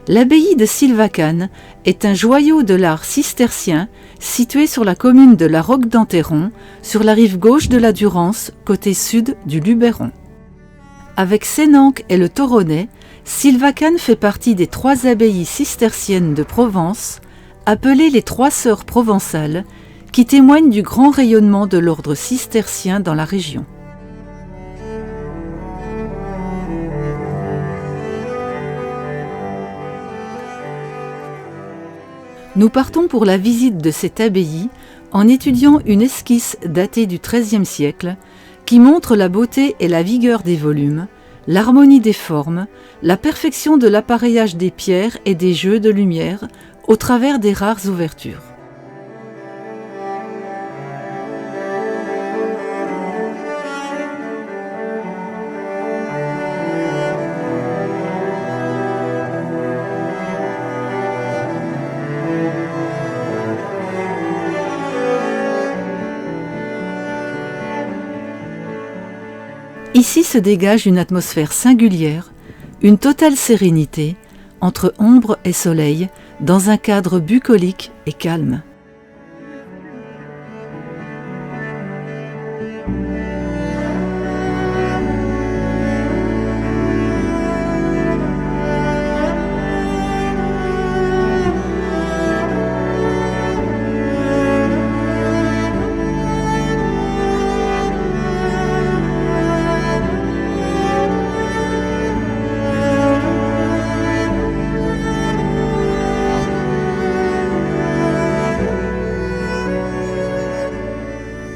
L'abbaye de Silvacan est un joyau de l'art cistercien situé sur la commune de la Roque-d'Enterron, sur la rive gauche de la Durance, côté sud du Luberon. Avec Sénanque et le Toronnais, Silvacan fait partie des 3 abbayes cisterciennes de Provence, appelées les 3 sœurs provençales, qui témoignent du grand rayonnement de l'ordre cistercien dans la région. Nous partons pour la visite de cette abbaye en étudiant une esquisse datée du XIIIe siècle qui montre la beauté et la vigueur des volumes, l'harmonie des formes, la perfection de l'appareillage des pierres et des jeux de lumière au travers des rares ouvertures. Ici se dégage une atmosphère singulière, une totale sérénité, entre ombre et soleil, dans un cadre bucolique et calme.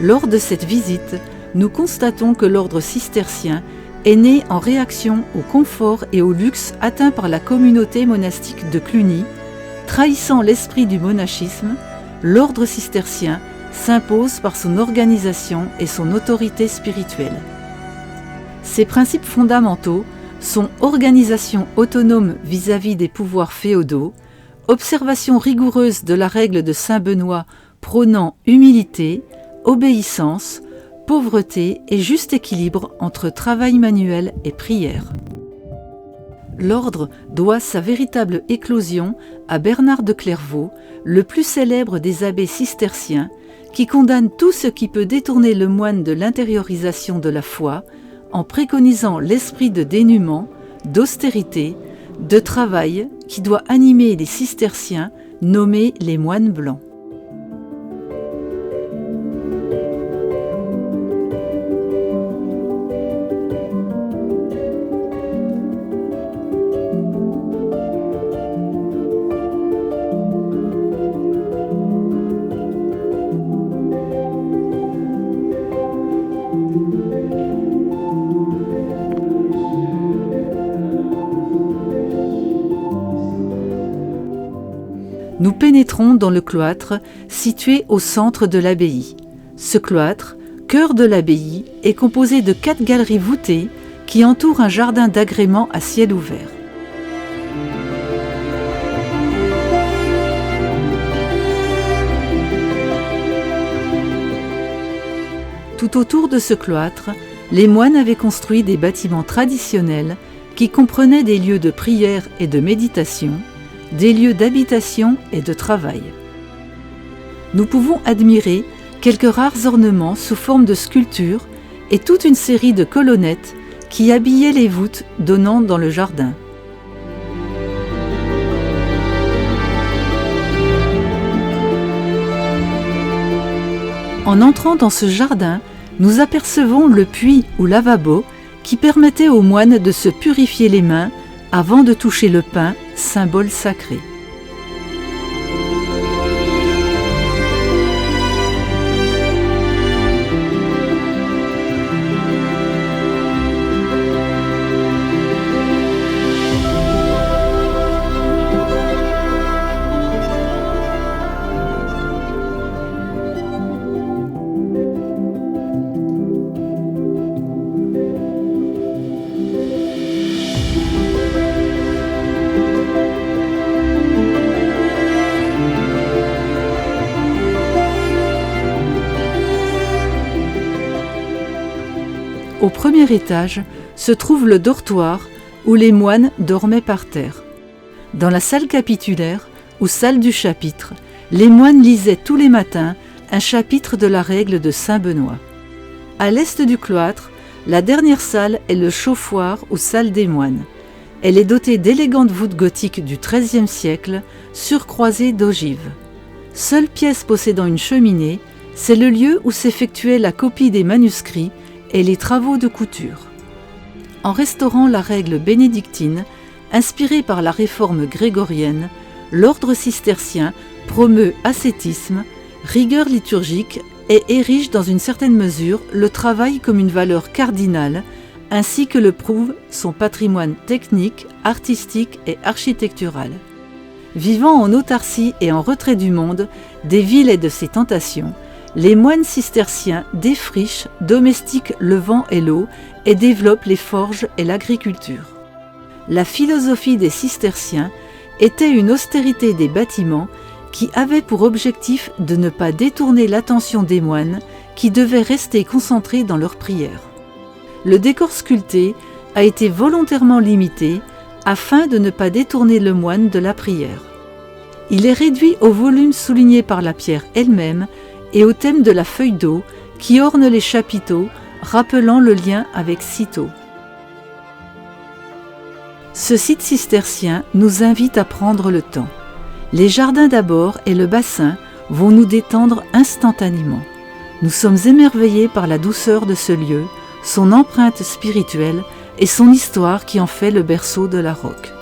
Lors de cette visite, nous constatons que l'ordre cistercien est né en réaction au confort et au luxe atteint par la communauté monastique de Cluny. Trahissant l'esprit du monachisme, l'ordre cistercien s'impose par son organisation et son autorité spirituelle. Ses principes fondamentaux sont organisation autonome vis-à-vis des pouvoirs féodaux, observation rigoureuse de la règle de Saint Benoît prônant humilité, obéissance, pauvreté et juste équilibre entre travail manuel et prière. L'ordre doit sa véritable éclosion à Bernard de Clairvaux, le plus célèbre des abbés cisterciens, qui condamne tout ce qui peut détourner le moine de l'intériorisation de la foi, en préconisant l'esprit de dénuement, d'austérité, de travail qui doit animer les cisterciens, nommés les moines blancs. Nous pénétrons dans le cloître situé au centre de l'abbaye. Ce cloître, cœur de l'abbaye, est composé de 4 galeries voûtées qui entourent un jardin d'agrément à ciel ouvert. Tout autour de ce cloître, les moines avaient construit des bâtiments traditionnels qui comprenaient des lieux de prière et de méditation, des lieux d'habitation et de travail. Nous pouvons admirer quelques rares ornements sous forme de sculptures et toute une série de colonnettes qui habillaient les voûtes donnant dans le jardin. En entrant dans ce jardin, nous apercevons le puits ou lavabo qui permettait aux moines de se purifier les mains avant de toucher le pain, symbole sacré. premier étage se trouve le dortoir où les moines dormaient par terre. Dans la salle capitulaire, ou salle du chapitre, les moines lisaient tous les matins un chapitre de la règle de Saint Benoît. À l'est du cloître, la dernière salle est le chauffoir ou salle des moines. Elle est dotée d'élégantes voûtes gothiques du XIIIe siècle, surcroisées d'ogives. Seule pièce possédant une cheminée, c'est le lieu où s'effectuait la copie des manuscrits et les travaux de couture. En restaurant la règle bénédictine, inspirée par la réforme grégorienne, l'ordre cistercien promeut ascétisme, rigueur liturgique et érige dans une certaine mesure le travail comme une valeur cardinale, ainsi que le prouve son patrimoine technique, artistique et architectural. Vivant en autarcie et en retrait du monde, des villes et de ses tentations, les moines cisterciens défrichent, domestiquent le vent et l'eau et développent les forges et l'agriculture. La philosophie des cisterciens était une austérité des bâtiments qui avait pour objectif de ne pas détourner l'attention des moines qui devaient rester concentrés dans leurs prières. Le décor sculpté a été volontairement limité afin de ne pas détourner le moine de la prière. Il est réduit au volume souligné par la pierre elle-même et au thème de la feuille d'eau qui orne les chapiteaux, rappelant le lien avec Cîteaux. Ce site cistercien nous invite à prendre le temps. Les jardins d'abord et le bassin vont nous détendre instantanément. Nous sommes émerveillés par la douceur de ce lieu, son empreinte spirituelle et son histoire qui en fait le berceau de la roque.